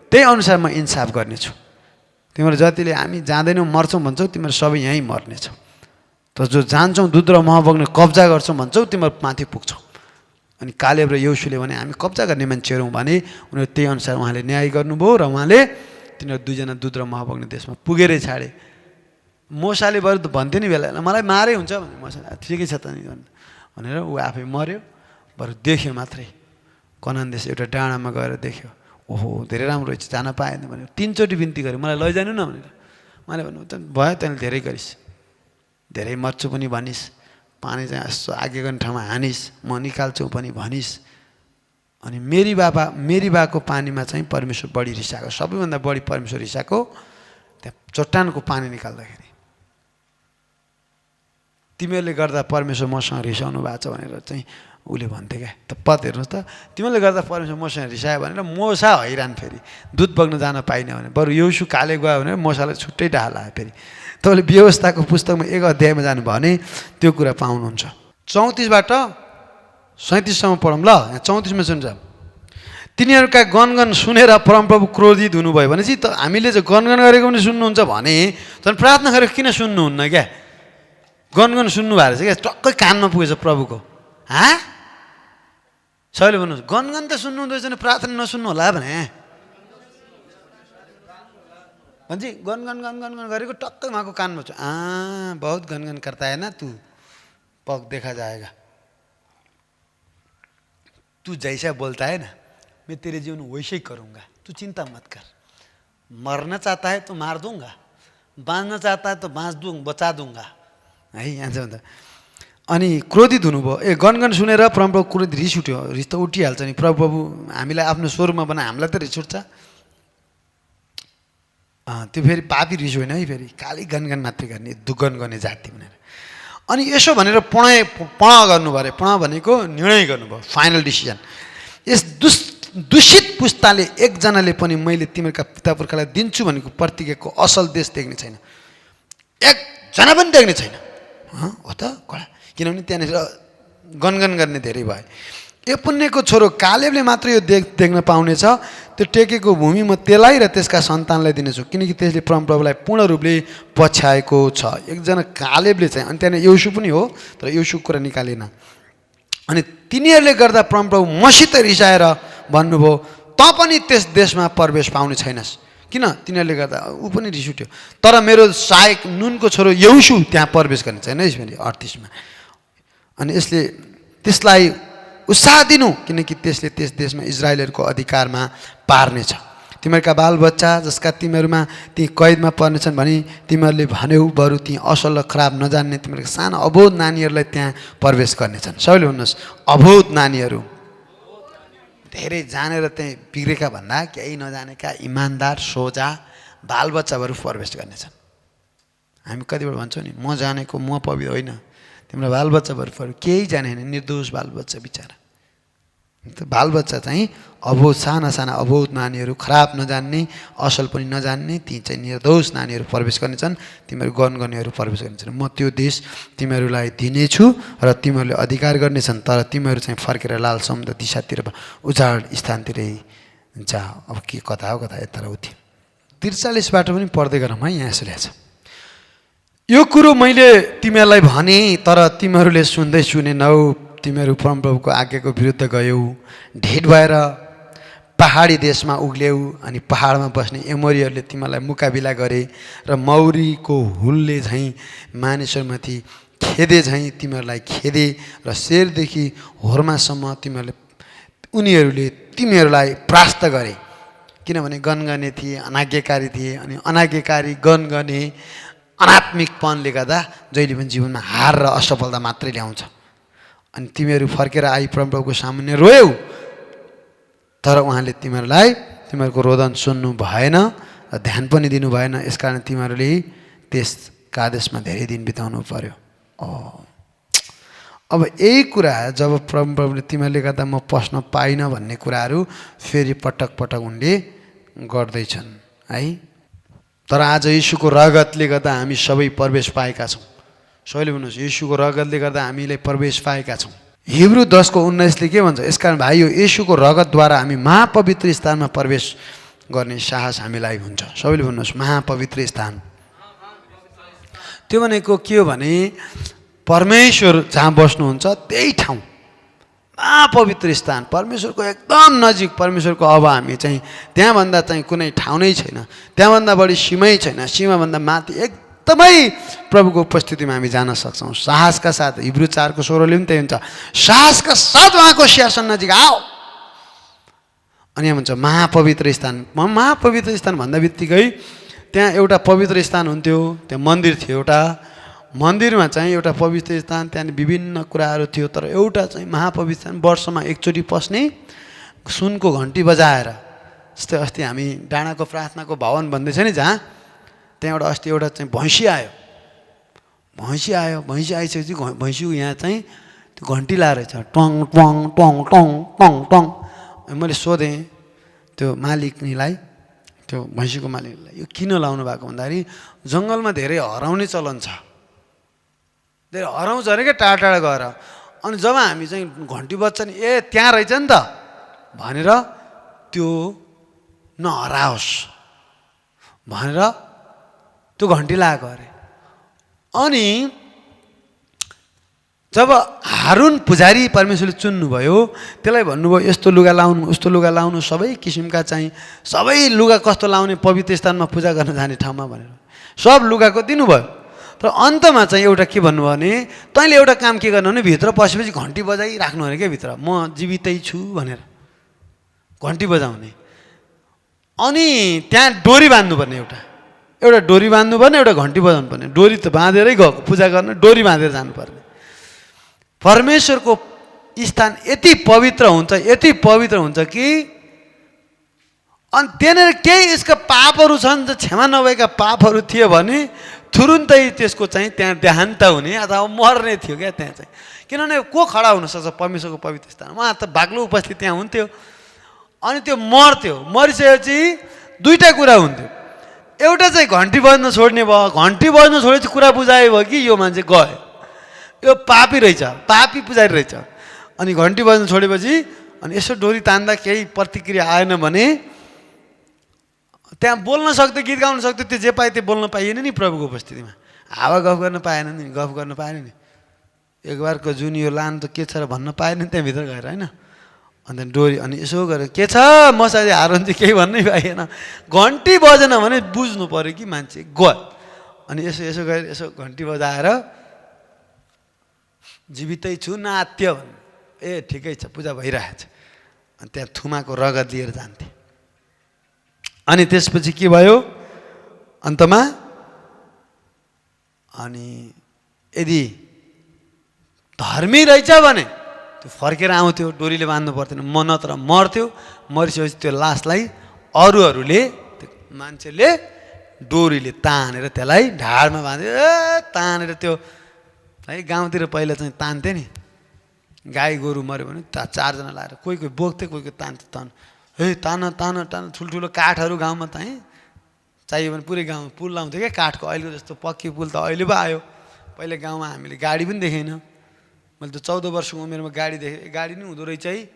त्यही अनुसार म इन्साफ गर्नेछु। तिमीहरू जतिले हामी जाँदैनौँ मर्छौँ भन्छौ, तिमीहरू सबै यहीँ मर्नेछौ। त जो जान्छौँ दुध र मह बग्ने कब्जा गर्छौँ भन्छौ, तिमीहरू माथि पुग्छौ। अनि कालेब र यहोशूले भने हामी कब्जा गर्ने मान्छेहरू भने उनीहरू त्यही अनुसार उहाँले न्याय गर्नुभयो र उहाँले तिनीहरू दुईजना दुध र मह बग्ने देशमा पुगेरै छाडे। मोसाले बरु त भन्थ्यो नि बेला मलाई मारै हुन्छ भने मोसाले ठिकै छ त नि भनेर ऊ आफै मऱ्यो। बरु देख्यो मात्रै, कनान देश एउटा डाँडामा गएर देख्यो, ओहो धेरै राम्रो रहेछ, जान पाएन भनेर 3 चोटि बिन्ती गर्यो, मलाई लैजानु न भनेर। मैले भन्नु त भयो, तैँले धेरै गरिस्, धेरै मर्छु पनि भनिस्, पानी चाहिँ यस्तो आगे गर्ने ठाउँमा हानिस्, म निकाल्छु पनि भनिस्। अनि मेरी बाको पानीमा चाहिँ परमेश्वर बढी रिसाएको, सबैभन्दा बढी परमेश्वर रिसाएको त्यहाँ चट्टानको पानी निकाल्दाखेरि। तिमीहरूले गर्दा परमेश्वर मसँग रिसाउनु भएको छ भनेर चाहिँ उसले भन्थे क्या। त पद हेर्नुहोस् त, तिमीहरूले गर्दा परमेश्वर मसँग रिसायो भनेर मोसा हैरान, फेरि दुध बग्न जान पाइनँ भने। बरु यहोशू काले गयो भने मोसालाई छुट्टै डाहा लाग्यो। फेरि तपाईँले व्यवस्थाको पुस्तकमा 1 अध्यायमा जानु भयो भने त्यो कुरा पाउनुहुन्छ। 34बाट 37सम्म पढौँ ल। यहाँ 34मा सुन्छ, तिनीहरूका गनगन सुनेर परमप्रभु क्रोधित हुनुभयो भनेपछि त हामीले चाहिँ गनगन गरेको पनि सुन्नुहुन्छ भने झन् प्रार्थना गरेको किन सुन्नुहुन्न क्या? गनगन सुन्नु भएको रहेछ क्या, टक्कै कानमा पुगेछ प्रभुको। सबैले भन्नुहोस् गनगन त सुन्नुहुँदो रहेछ भने प्रार्थना नसुन्नु होला भने भन्छ। गनगन गनगन गरेको टक्कै उहाँको कानमा छ। बहुत गनगन करता है ना तू, पग देखा जाएगा, तू जैसा बोलता है ना मैं तेरे जीवन वैसे ही करूँगा, तू चिंता मत कर। मरना चाहता है तो मार दूंगा, बाँच्न चाहता है तो बचा दूंगा है। यहाँ चाहिँ भन्दा अनि क्रोधित हुनुभयो। गनगन सुनेर परमप्रभु क्रोधित, रिस उठ्यो। रिस त उठिहाल्छ नि, प्रभु हामीलाई आफ्नो स्वरूपमा बनाए, हामीलाई त रिस उठ्छ। त्यो फेरि पापी रिस होइन है, फेरि खालि गनगन मात्रै गर्ने, दुगन गर्ने जाति भनेर। अनि यसो भनेर पण गर्नुभयो अरे। पण भनेको निर्णय गर्नुभयो, फाइनल डिसिजन। यस दूषित पुस्ताले एकजनाले पनि मैले तिमीहरूका पितापुर्खालाई दिन्छु भनेको प्रतिज्ञाको असल देश देख्ने छैन, एकजना पनि देख्ने छैन। हो त कडा, किनभने त्यहाँनिर गनगन गर्ने धेरै भए। यपुन्नेको छोरो कालेबले मात्र यो देख्न पाउनेछ, त्यो टेकेको भूमि म त्यसलाई र त्यसका सन्तानलाई दिनेछु, किनकि त्यसले परमप्रभुलाई पूर्ण रूपले पछ्याएको छ। एकजना कालेबले चाहिँ, अनि त्यहाँनिर यहोशू पनि हो, तर यहोशूको कुरा निकालेन। अनि तिनीहरूले गर्दा परमप्रभु मसित रिसाएर भन्नुभयो, त पनि त्यस देशमा प्रवेश पाउने छैनस्। किन? तिनीहरूले गर्दा ऊ पनि रिस उठ्यो। तर मेरो सहायक नुनको छोरो यहोशू त्यहाँ प्रवेश गर्ने छैन है। 38मा अनि यसले त्यसलाई उत्साह दिनु, किनकि त्यसले त्यस देशमा इजरायलहरूको अधिकारमा पार्नेछ। तिमीहरूका बालबच्चा जसका तिमीहरूमा ती कैदमा पर्नेछन् भने तिमीहरूले भन्यौ, बरु ती असल र खराब नजान्ने तिमीहरूको सानो अबोध नानीहरूलाई त्यहाँ प्रवेश गर्नेछन्। सबैले भन्नुहोस् अबोध नानीहरू। धेरै जानेर त्यही बिग्रेका भन्दा केही नजानेका इमान्दार सोझा बालबच्चाहरू प्रवेश गर्नेछन्। हामी कतिपल्ट भन्छौँ नि, म जानेको म पवित्र होइन, तिम्रो बालबच्चाहरू केही जाने होइन, निर्दोष बालबच्चा बिचरा। बालबच्चा चाहिँ अबोध, साना साना अबोध नानीहरू, खराब नजान्ने, असल पनि नजान्ने, ती चाहिँ निर्दोष नानीहरू प्रवेश गर्नेछन्। तिमीहरू गनगनेहरू प्रवेश गर्नेछन्। म त्यो देश तिमीहरूलाई दिनेछु र तिमीहरूले अधिकार गर्नेछन्, तर तिमीहरू चाहिँ फर्केर लाल समुद्र दिशातिर उजाड स्थानतिरै जा। अब के कथा हो, कथा यता र उति। 43बाट पनि पढ्दै गरौँ है। यहाँ यसो ल्याएको छ, यो कुरो मैले तिमीहरूलाई भने, तर तिमीहरूले सुन्दै सुनेनौ। तिमीहरू परमप्रभुको आज्ञाको विरुद्ध गयौ, ढिड भएर पहाडी देशमा उग्ल्यौ, अनि पहाडमा बस्ने एमोरीहरूले तिमीलाई मुकाबिला गरे र मौरीको हुलले झैँ मानिसहरूमाथि खेदे झैँ तिमीहरूलाई खेदे र शेरदेखि होर्मासम्म उनीहरूले तिमीहरूलाई परास्त गरे, किनभने गनगने थिए, अनाज्ञाकारी थिए। अनि अनाज्ञाकारी गनगने अनात्मिकपनले गर्दा जहिले पनि जीवनमा हार र असफलता मात्रै ल्याउँछ। अनि तिमीहरू फर्केर आई परमप्रभुको सामुन्ने रोयौ, तर उहाँले तिमीहरूको रोदन सुन्नु भएन र ध्यान पनि दिनु भएन। यसकारण तिमीहरूले त्यस कादेशमा धेरै दिन बिताउनु पर्यो। अब यही कुरा जब परमप्रभुले तिमीहरूले गर्दा म पस्न पाइनँ भन्ने कुराहरू फेरि पटक पटक उनले गर्दैछन् है। तर आज यीशुको रगतले गर्दा हामी सबै प्रवेश पाएका छौँ। सबैले भन्नुहोस्, यीशुको रगतले गर्दा हामीले प्रवेश पाएका छौँ। हिब्रू 10:19 के भन्छ? यसकारण भाइयो, यीशुको रगतद्वारा हामी महापवित्र स्थानमा प्रवेश गर्ने साहस हामीलाई हुन्छ। सबैले भन्नुहोस्, महापवित्र स्थान। त्यो भनेको के हो भने परमेश्वर जहाँ बस्नुहुन्छ त्यही ठाउँ, महापवित्र स्थान, परमेश्वरको एकदम नजिक। परमेश्वरको अब हामी चाहिँ त्यहाँभन्दा चाहिँ कुनै ठाउँ नै छैन, त्यहाँभन्दा बढी सीमै छैन, सीमाभन्दा माथि एकदमै प्रभुको उपस्थितिमा हामी जान सक्छौँ साहसका साथ। हिब्रू 4:16 पनि त्यही हुन्छ, साहसका साथ उहाँको सिंहासन नजिक आओ। अनि यहाँ भन्छ महापवित्र स्थान। महापवित्र स्थान भन्दा बित्तिकै त्यहाँ एउटा पवित्र स्थान हुन्थ्यो, त्यहाँ मन्दिर थियो एउटा, मन्दिरमा चाहिँ एउटा पवित्र स्थान, त्यहाँ विभिन्न कुराहरू थियो। तर एउटा चाहिँ महापवित्र स्थान, वर्षमा एकचोटि पस्ने सुनको घन्टी बजाएर। जस्तै अस्ति हामी डाँडाको प्रार्थनाको भवन भन्दैछ नि, जहाँ त्यहाँबाट अस्ति एउटा चाहिँ भैँसी आयो। भैँसी आइसकेपछि भैँसीको यहाँ चाहिँ त्यो घन्टी लाएर छ, tongue tongue tongue tongue tongue tongue. मैले सोधेँ त्यो मालिकनीलाई, त्यो भैँसीको मालिकलाई, यो किन लाउनु भएको भन्दाखेरि जङ्गलमा धेरै हराउने चलन छ, धेरै हराउँछ अरे क्या टाढा टाढा गएर। अनि जब हामी चाहिँ घन्टी बज्छ नि, ए त्यहाँ रहेछ नि त भनेर त्यो नहराओस् भनेर त्यो घन्टी लगाएको अरे। अनि जब हारुन पुजारी परमेश्वरले चुन्नुभयो, त्यसलाई भन्नुभयो यस्तो लुगा लाउनु, उस्तो लुगा लाउनु, सबै किसिमका चाहिँ सबै लुगा कस्तो लाउने पवित्र स्थानमा पूजा गर्न जाने ठाउँमा भनेर सब लुगाको दिनुभयो। तर अन्तमा चाहिँ एउटा के भन्नुभयो भने, तैँले एउटा काम के गर्नु भने भित्र पसेपछि घन्टी बजाइराख्नु अरे क्या, भित्र म जीवितै छु भनेर घन्टी बजाउने। अनि त्यहाँ डोरी बाँध्नुपर्ने, एउटा डोरी बाँध्नुपर्ने, एउटा घन्टी बजाउनु पर्ने। डोरी त बाँधेरै गएको पूजा गर्न, डोरी बाँधेर जानुपर्ने। परमेश्वरको स्थान यति पवित्र हुन्छ, यति पवित्र हुन्छ कि अनि त्यहाँनिर केही यसका पापहरू छन्, क्षमा नभएका पापहरू थियो भने तुरुन्तै त्यसको चाहिँ त्यहाँ देहान्त हुने अथवा मर्ने थियो क्या त्यहाँ चाहिँ। किनभने को खडा हुनसक्छ परमेश्वरको पवित्र स्थान? उहाँ त बाक्लो उपस्थित त्यहाँ हुन्थ्यो। अनि त्यो मर्थ्यो, मरिसकेपछि दुईवटा कुरा हुन्थ्यो। एउटा चाहिँ घन्टी बज्न छोड्ने भयो, घन्टी बज्न छोडेपछि कुरा बुझायो भयो कि यो मान्छे गयो, यो पापी रहेछ, पापी पुजारी रहेछ। अनि घन्टी बज्न छोडेपछि अनि यसो डोरी तान्दा केही प्रतिक्रिया आएन भने त्यहाँ बोल्न सक्थ्यो, गीत गाउन सक्थ्यो, त्यो जे पाए त्यो बोल्न पाइएन नि प्रभुको उपस्थितिमा। हावा गफ गर्न पाएन नि, गफ गर्न पाएन नि। एक बारको जुन यो लान त के छ र भन्न पाएन नि त्यहाँभित्र गएर, होइन? अन्त डोरी अनि यसो गरेर के छ मसाले हारुन चाहिँ केही भन्नै पाइएन। घन्टी बजेन भने बुझ्नु पऱ्यो कि मान्छे गयो। अनि यसो गरेर यसो घन्टी बजाएर जीवितै छु नात्य भन्नु, ए ठिकै छ पूजा भइरहेछ। अनि त्यहाँ थुमाको रगत लिएर जान्थे। अनि त्यसपछि के भयो अन्तमा? अनि यदि धर्मी रहेछ भने त्यो फर्केर आउँथ्यो, डोरीले बाँध्नु पर्थेन, म नत्र मर्थ्यो। मरिसकेपछि त्यो लासलाई अरूहरूले, त्यो मान्छेले डोरीले तानेर त्यसलाई ढाडमा बाँध्यो, तानेर त्यो है गाउँतिर पहिला चाहिँ तान्थे नि, गाई गोरु मऱ्यो भने चारजना लाएर कोही बोक्थे, कोही तान्थे। तान ठुल्ठुलो काठहरू गाउँमा चाहिँ चाहियो भने पुरै गाउँमा पुल लाउँथ्यो क्या काठको। अहिलेको जस्तो पक्की पुल त अहिले पो आयो, पहिले गाउँमा हामीले गाडी पनि देखेन। मैले त 14 वर्षको उमेरमा गाडी देखेँ, गाडी नै हुँदो रहेछ है,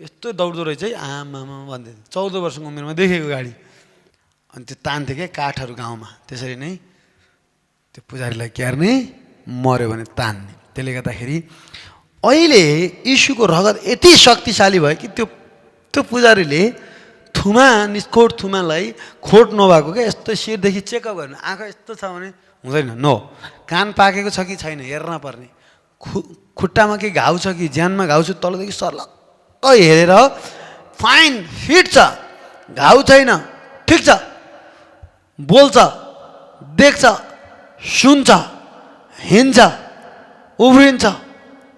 यस्तो दौड्दो रहेछ है, आमामा भन्दै 14 वर्षको उमेरमा देखेको गाडी। अनि त्यो तान्थे क्या काठहरू गाउँमा, त्यसरी नै त्यो पुजारीलाई क्यार्ने, मऱ्यो भने तान्ने। त्यसले गर्दाखेरि अहिले यीशुको रगत यति शक्तिशाली भयो कि त्यो पुजारीले थुमा, निस्कोट थुमालाई खोट नभएको क्या यस्तो शिरदेखि चेकअप गर्नु, आँखा यस्तो छ भने हुँदैन, नो, कान पाकेको छ कि छैन हेर्न पर्ने, खुट्टामा के घाउ छ कि ज्यानमा घाउ छ, तलदेखि सर्लक्क हेरेर फाइन फिट छ, घाउ छैन, ठिक छ, बोल्छ, देख्छ, सुन्छ, हिँड्छ, उफ्रिन्छ,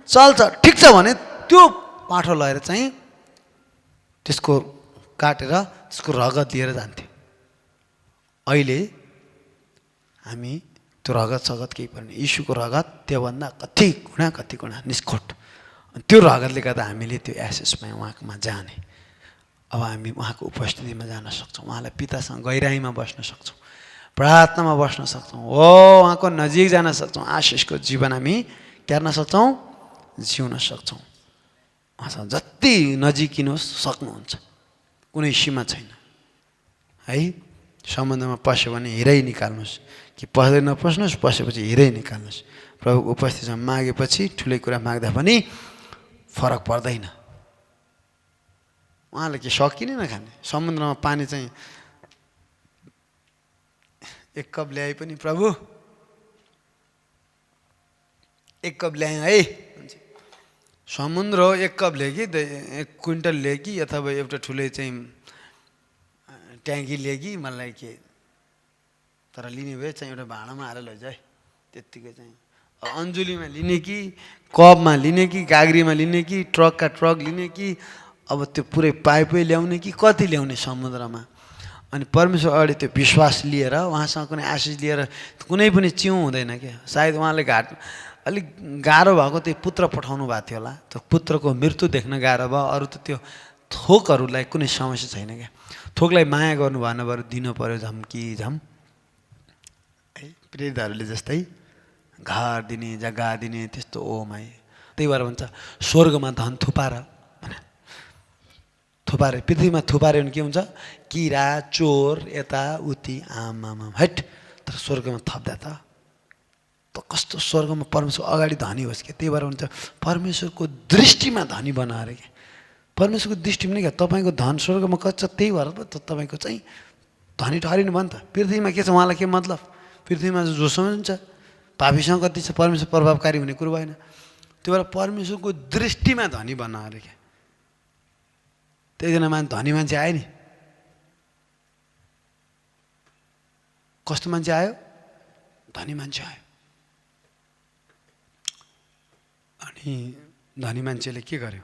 चल्छ, ठिक छ भने त्यो पाठो लगेर चाहिँ त्यसको काटेर त्यसको रगत लिएर जान्थ्यो। अहिले हामी त्यो रगत सगत केही पर्ने, यीशुको रगत त्योभन्दा कति गुणा निस्कोट। त्यो रगतले गर्दा हामीले त्यो एसेसमा उहाँकोमा जाने। अब हामी उहाँको उपस्थितिमा जान सक्छौँ, उहाँलाई पितासँग गहिराईमा बस्न सक्छौँ, प्रार्थनामा बस्न सक्छौँ, उहाँको नजिक जान सक्छौँ, आशिषको जीवन हामी के गर्न सक्छौँ, जिउन सक्छौँ। उहाँसँग जति नजिकिनुहोस् सक्नुहुन्छ, कुनै सीमा छैन है। समुद्रमा पस्यो भने हिरै निकाल्नुहोस्, कि पस्दै नपस्नुहोस्, पसेपछि हिरै निकाल्नुहोस्। प्रभुको उपस्थितिमा मागेपछि ठुलै कुरा माग्दा पनि फरक पर्दैन। उहाँले के सकिने नखाने? समुद्रमा पानी चाहिँ एक कप ल्याए पनि प्रभु एक कप ल्याएँ है, समुद्र एक कप ल्याए कि 1 क्विन्टल ल्याए कि अथवा एउटा ठुलै चाहिँ ट्याङ्की ल्याए कि मलाई के, तर लिने भए चाहिँ एउटा भाँडामा हालेर लैजाऊ है, त्यत्तिकै चाहिँ अन्जुलीमा लिने कि कपमा लिने कि गाग्रीमा लिने कि ट्रकका ट्रक लिने कि अब त्यो पुरै पाइपै ल्याउने कि कति ल्याउने समुद्रमा। अनि परमेश्वर अगाडि त्यो विश्वास लिएर उहाँसँग कुनै आशिष लिएर कुनै पनि चिउँ हुँदैन क्या। सायद उहाँले अलिक गाह्रो भएको त्यो पुत्र पठाउनु भएको थियो होला, त्यो पुत्रको मृत्यु देख्न गाह्रो भयो, अरू त त्यो थोकहरूलाई कुनै समस्या छैन क्या। थोकलाई माया गर्नु भएन, बरु दिनु पऱ्यो झम कि झम है। प्रेरितहरूले जस्तै घर दिने जग्गा दिने त्यस्तो ओमाई, त्यही भएर भन्छ स्वर्गमा धन थुपार भने, थुपारे पृथ्वीमा थुपारे भने के हुन्छ, किरा चोर यताउति आमामा हट, तर स्वर्गमा थप्दा त कस्तो स्वर्गमा परमेश्वर अगाडि धनी होस् क्या। त्यही भएर हुन्छ परमेश्वरको दृष्टिमा धनी बनाएर क्या। परमेश्वरको दृष्टिमा नै क्या तपाईँको धन स्वर्गमा कच्छ, त्यही भएर त तपाईँको चाहिँ धनी ठहरिनु भयो नि त। पृथ्वीमा के छ उहाँलाई के मतलब, पृथ्वीमा जोसँग हुन्छ पापीसँग कति छ, परमेश्वर प्रभावकारी हुने कुरो भएन। त्यो भएर परमेश्वरको दृष्टिमा धनी बनाएर क्या। त्यहीजना धनी मान्छे आयो नि, कस्तो मान्छे आयो, धनी मान्छे आयो। अनि धनी मान्छेले के गर्यो,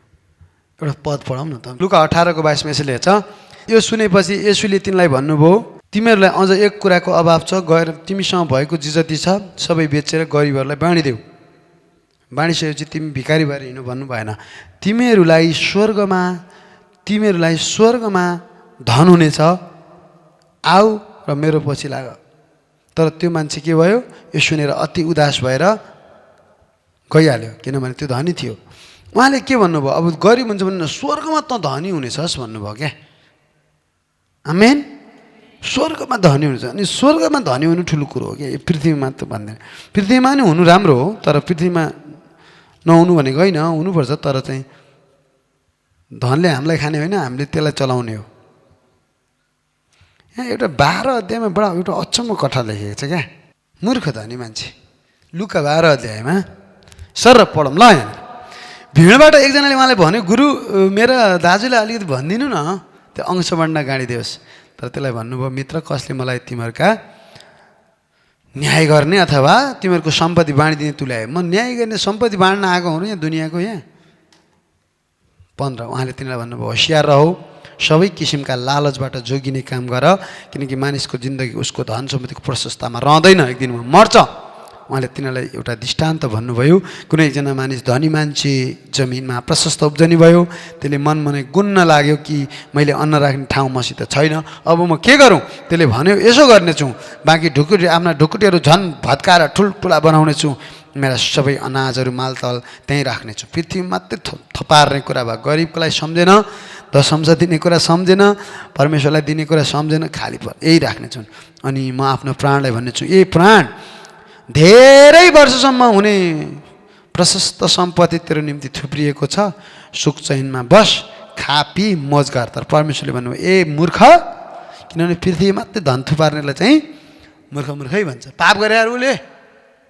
एउटा पद पढाउँ न त, लुका 18:22 यसले छ, यो सुनेपछि येशूले तिनलाई भन्नुभयो, तिमीहरूलाई अझ एक कुराको अभाव छ, गएर तिमीसँग भएको जे जति छ सबै बेचेर गरिबहरूलाई बाँडिदेऊ, बाँडिसकेपछि तिमी भिखारी भएर हिँड्नु भन्नु भएन। तिमीहरूलाई स्वर्गमा धन हुनेछ, आऊ र मेरो पछि लाग। तर त्यो मान्छे के भयो, यो सुनेर अति उदास भएर गइहाल्यो, किनभने त्यो धनी थियो। उहाँले के भन्नुभयो, अब गरिब हुन्छ भने स्वर्गमा त धनी हुनेछस् भन्नुभयो क्या। आमेन। स्वर्गमा धनी हुनेछ, अनि स्वर्गमा धनी हुनु ठुलो कुरो हो क्या। यो पृथ्वीमा त भन्दैन, पृथ्वीमा नि हुनु राम्रो हो, तर पृथ्वीमा नहुनु भनेको होइन, हुनुपर्छ, तर चाहिँ धनले हामीलाई खाने होइन, हामीले त्यसलाई चलाउने हो। यहाँ एउटा 12 अध्यायमा बडा एउटा अचम्म कथा लेखेको छ क्या, मूर्ख धनी मान्छे। लुका 12 अध्यायमा सर पढौँ ल। यहाँ भिडबाट एकजनाले उहाँले भन्यो, गुरु मेरा दाजुलाई अलिकति भनिदिनु न, त्यो अंश बाँड्न गाडी दियोस्। तर त्यसलाई भन्नुभयो, मित्र कसले मलाई तिमीहरूका न्याय गर्ने अथवा तिमीहरूको सम्पत्ति बाँडिदिने तुल्यायो, म न्याय गर्ने सम्पत्ति बाँड्न आएको हुँ यहाँ दुनियाँको। यहाँ 15 उहाँले तिनीलाई भन्नुभयो, होसियार रहौ, सबै किसिमका लालचबाट जोगिने काम गर, किनकि मानिसको जिन्दगी उसको धन सम्पत्तिको प्रशस्ततामा रहँदैन, एक दिनमा मर्छ। उहाँले तिनीहरूलाई एउटा दृष्टान्त भन्नुभयो, कुनै एकजना मानिस धनी मान्छे जमिनमा प्रशस्त उब्जनी भयो, त्यसले मनमनै गुन्न लाग्यो कि मैले अन्न राख्ने ठाउँ मसित छैन, अब म के गरौँ। त्यसले भन्यो, यसो गर्नेछु, बाँकी ढुकुटी आफ्ना ढुकुटीहरू झन् भत्काएर ठुल्ठुला बनाउनेछु, मेरा सबै अनाजहरू मालतल त्यहीँ राख्नेछु। पृथ्वीमा मात्रै थपार्ने कुरा भयो, गरिबकोलाई सम्झेन, दशंश दिने कुरा सम्झेन, परमेश्वरलाई दिने कुरा सम्झेन, खाली यही राख्नेछु। अनि म आफ्नो प्राणलाई भन्नेछु, ए प्राण, धेरै वर्षसम्म हुने प्रशस्त सम्पत्ति तेरो निम्ति थुप्रिएको छ, सुख चैनमा बस, खा पी मोज गर। तर परमेश्वरले भन्नुभयो, ए मूर्ख, किनभने पृथ्वी मात्रै धन थुपार्नेलाई चाहिँ मूर्खै भन्छ। पाप गरे उसले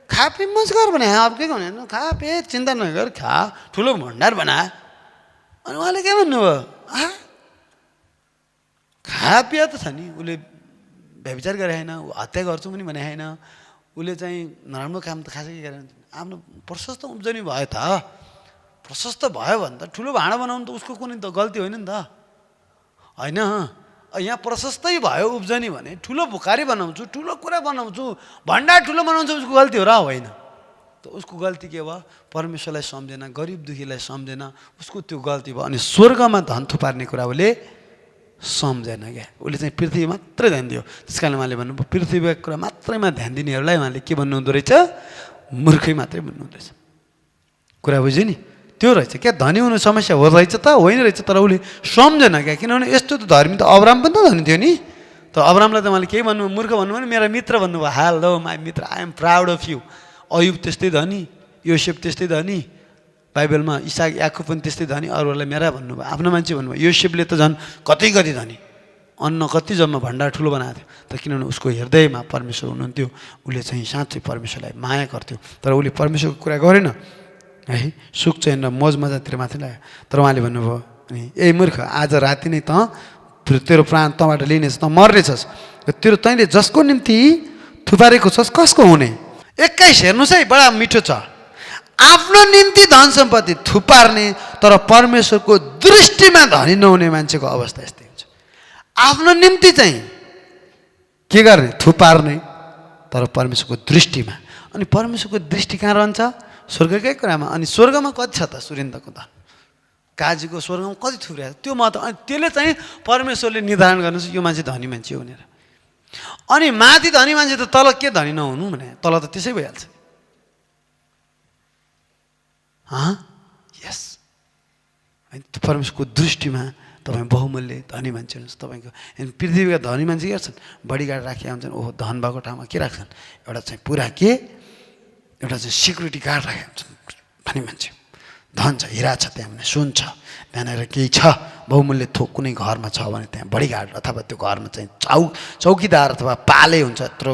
खा पी मोज गर भने, अब के गर्नु, खा पे चिन्ता नगर, खा, ठुलो भण्डार बना। अनि उहाँले के भन्नुभयो, खा पिया त छ नि, उसले व्यभिचार गरे होइन, हत्या गर्छु पनि भने होइन, उसले चाहिँ नराम्रो काम त खासै गरेन, आफ्नो प्रशस्त उब्जनी भयो त, प्रशस्त भयो भने त ठुलो भाँडा बनाउनु त उसको कुनै त गल्ती होइन नि त, होइन। यहाँ प्रशस्तै भयो उब्जनी भने ठुलो भुखारी बनाउँछु, ठुलो कुरा बनाउँछु, भण्डार ठुलो बनाउँछु, उसको गल्ती हो र होइन? त उसको गल्ती के भयो, परमेश्वरलाई सम्झेन, गरिब दुखीलाई सम्झेन, उसको त्यो गल्ती भयो। अनि स्वर्गमा धन थुपार्ने कुरा उसले सम्झेन क्या, उसले चाहिँ पृथ्वी मात्रै ध्यान दियो। त्यस कारणले उहाँले भन्नुभयो पृथ्वीको कुरा मात्रैमा ध्यान दिनेहरूलाई उहाँले के भन्नुहुँदो रहेछ, मूर्खै मात्रै भन्नुहुँदो रहेछ। कुरा बुझ्यो नि, त्यो रहेछ क्या, धनी हुनु समस्या हो रहेछ त होइन रहेछ, तर उसले सम्झेन क्या। किनभने यस्तो त धर्मी त अब्राम पनि त धनी थियो नि, त अब्रामलाई त उहाँले केही भन्नु मूर्ख भन्नुभयो नि, मेरा मित्र भन्नुभयो, हेलो माई मित्र, I am proud of you. Ayub त्यस्तै धनी, योसेफ त्यस्तै धनी, बाइबलमा इसाक याकुब पनि त्यस्तै धनी, अरूहरूलाई मेरा भन्नुभयो, आफ्नो मान्छे भन्नुभयो। योसेफले त झन् कति कति धनी, अन्न कति जम्मा भण्डार ठुलो बनाएको थियो, तर किनभने उसको हृदयमा परमेश्वर हुनुहुन्थ्यो, उसले चाहिँ साँच्चै परमेश्वरलाई माया गर्थ्यो। तर उसले परमेश्वरको कुरा गरेन है, सुख चैन र मौज मजातिर माथि लाग्यो। तर उहाँले भन्नुभयो अनि ए मूर्ख, आज राति नै त तेरो प्राण तँबाट लिनेछ, त मर्नेछस्, तेरो तैँले जसको निम्ति थुपारेको छस् कसको हुने। 21 हेर्नुहोस् है, बडा मिठो छ। आफ्नो निम्ति धन सम्पत्ति थुपार्ने तर परमेश्वरको दृष्टिमा धनी नहुने मान्छेको अवस्था यस्तै हुन्छ। आफ्नो निम्ति चाहिँ के गर्ने, थुपार्ने, तर परमेश्वरको दृष्टिमा। अनि परमेश्वरको दृष्टि कहाँ रहन्छ, स्वर्गकै कुरामा। अनि स्वर्गमा कति छ त, सुरिन्दको धन काजीको स्वर्गमा कति थुप्रिएको त्यो महत्त्व। अनि त्यसले चाहिँ परमेश्वरले निर्धारण गर्नुहोस् यो मान्छे धनी मान्छे हो भनेर। अनि माथि धनी मान्छे त तल के धनी नहुनु भने, तल त त्यसै भइहाल्छ। यस, परमेश्वरको दृष्टिमा तपाईँ बहुमूल्य धनी मान्छे हुनुहुन्छ। तपाईँको पृथ्वीका धनी मान्छे के गर्छन्, बडीगार्ड राखेका हुन्छन्, ओहो धन भएको ठाउँमा के राख्छन्, एउटा चाहिँ पुरा के, एउटा चाहिँ सिक्युरिटी गार्ड राखेका हुन्छन्। धनी मान्छे धन छ, हिरा छ, त्यहाँ भने सुन छ, त्यहाँनिर केही छ, बहुमूल्य थोक कुनै घरमा छ भने त्यहाँ बडीगार्ड अथवा त्यो घरमा चाहिँ चौकीदार अथवा पाले हुन्छ। यत्रो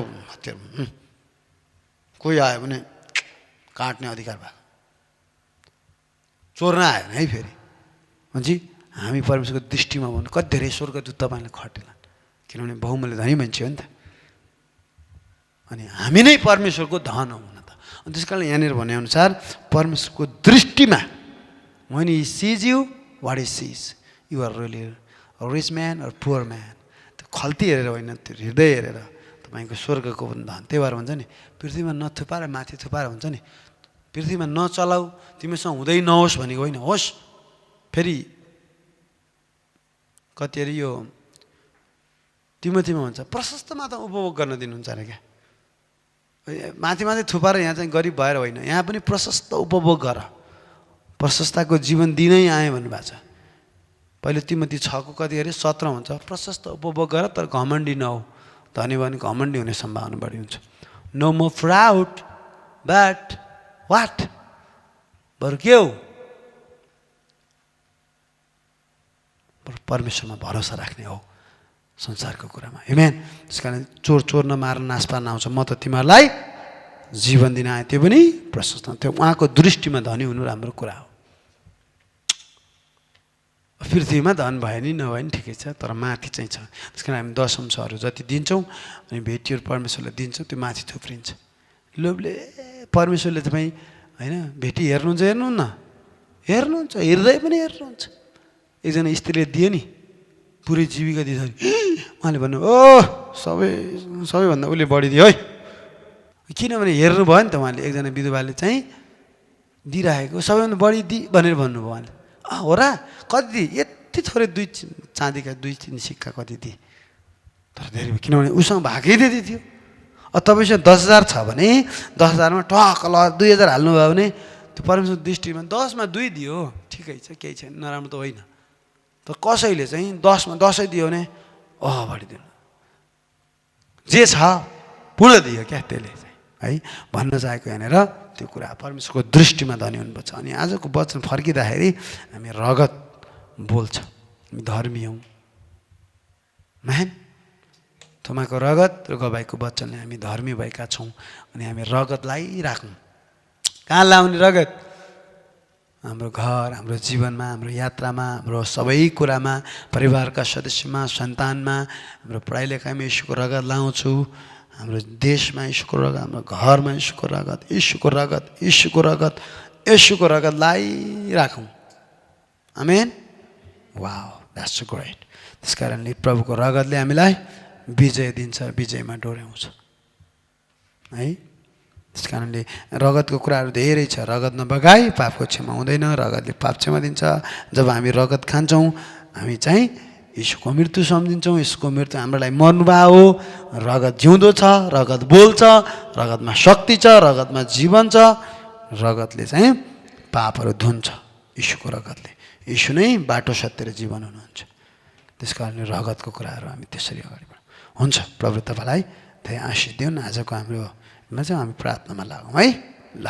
कोही आयो भने काट्ने अधिकार भएको, चोर्न आयो भने है फेरि भन्छ हामी परमेश्वरको दृष्टिमा भन्नु कति धेरै स्वर्गदूत तपाईँलाई खटेला, किनभने बहुमूल्य धनी मान्छे हो नि त। अनि हामी नै परमेश्वरको धन हौ न त। अनि त्यस कारणले यहाँनिर भनेअनुसार परमेश्वरको दृष्टिमा when he sees you, what he sees, you are really a rich man or poor man। त्यो खल्ती हेरेर होइन, त्यो हृदय हेरेर तपाईँको स्वर्गको पनि धन। त्यही भएर भन्छ नि पृथ्वीमा नथुपाएर माथि थुपाएर हुन्छ नि, पृथ्वीमा नचलाऊ, तिमीसँग हुँदै नहोस् भनेको होइन, होस्। फेरि कति अरे यो तिमोथीमा भन्छ प्रशस्त मात्रा उपभोग गर्न दिनुहुन्छ अरे क्या। माथि माथि थुपाएर यहाँ चाहिँ गरिब भएर होइन, यहाँ पनि प्रशस्त उपभोग गर, प्रशस्तको जीवन दिनै आएँ भन्नुभएको छ। पहिले तिमोथी 6 को कति अरे 17 हुन्छ, प्रशस्त उपभोग गर तर घमण्डी नहो, धनी भने घमण्डी हुने सम्भावना बढी हुन्छ। No more proud but what, बरु के हो, परमेश्वरमा भरोसा राख्ने हो संसारको कुरामा। आमेन। त्यसकारण चोर चोर्न मार्न नाश पार्न आउँछ, म त तिमीहरूलाई जीवन दिन आएँ, त्यो पनि प्रशस्त। त्यो उहाँको दृष्टिमा धनी हुनु राम्रो कुरा हो। पृथ्वीमा धन भयो नि नभए नि ठिकै छ, तर माथि चाहिँ छ। त्यस कारण हामी दशंशहरू जति दिन्छौँ अनि भेटीहरू परमेश्वरलाई दिन्छौँ, त्यो माथि थुप्रिन्छ। लोभले परमेश्वरले तपाईँ होइन भेटी हेर्नुहुन्छ, हेर्नुहुन्न, हेर्नुहुन्छ, हृदय पनि हेर्नुहुन्छ। एकजना स्त्रीले दियो नि पुरै जीविका दिँदाखेरि उहाँले भन्नु ओ सबैभन्दा उसले बढी दियो है, किनभने हेर्नु भयो नि त। उहाँले एकजना विधवाले चाहिँ दिइराखेको सबैभन्दा बढी दि भनेर भन्नुभयो उहाँले। हो र, कति दिए, यति थोरै 2 चाँदीका 2-3 सिक्का कति दिए, तर धेरै, किनभने उसँग भागै त्यति थियो। तपाईँसँग 10,000 छ भने 10,000 मा टक्क ल 2,000 हाल्नुभयो भने त्यो परमेश्वर दृष्टिमा 10 मा 2 दियो, ठिकै छ, केही छैन, नराम्रो त होइन। तर कसैले चाहिँ 10 मा 10 दियो भने बढिदिनु, जे छ पुनः दियो क्या, त्यसले चाहिँ है भन्न चाहेको यहाँनिर त्यो कुरा परमेश्वरको दृष्टिमा धनी हुनुपर्छ। अनि आजको वचन फर्किँदाखेरि हामी रगत बोल्छ, हामी धर्मी हौँ। म्यान तपाईँको रगत र गवाईको वचनले हामी धर्मी भएका छौँ। अनि हामी रगतलाई राखौँ। कहाँ लाउने रगत? हाम्रो घर, हाम्रो जीवनमा, हाम्रो यात्रामा, हाम्रो सबै कुरामा, परिवारका सदस्यमा, सन्तानमा, हाम्रो पढाइ लेखाइमा यीशुको रगत लाउँछु। हाम्रो देशमा यीशुको रगत, हाम्रो घरमा यीशुको रगत, यीशुको रगत, यीशुको रगत, यीशुको रगत लाइराखौँ। आमेन। Wow, that's so great. त्यस कारणले प्रभुको रगतले हामीलाई विजय दिन्छ, विजयमा डोर्याउँछ है। त्यस कारणले रगतको कुराहरू धेरै छ। रगत नबगाई पापको क्षमा हुँदैन, रगतले पाप क्षमा दिन्छ। जब हामी रगत खान्छौँ हामी चाहिँ यीशुको मृत्यु सम्झिन्छौँ। यीशुको मृत्यु हाम्रो लागि मर्नुभएको हो। रगत जिउँदो छ, रगत बोल्छ, रगतमा शक्ति छ, रगतमा जीवन छ। रगतले चाहिँ पापहरू धुन्छ, यीशुको रगतले। यीशु नै बाटो, सत्य र जीवन हुनुहुन्छ। त्यस कारणले रगतको कुराहरू हामी त्यसरी अगाडि बढाउँ। हुन्छ, प्रभु तपाईँलाई धेरै आशिष दिउन्। आजको हाम्रोमा चाहिँ हामी प्रार्थनामा लागौँ है। ल।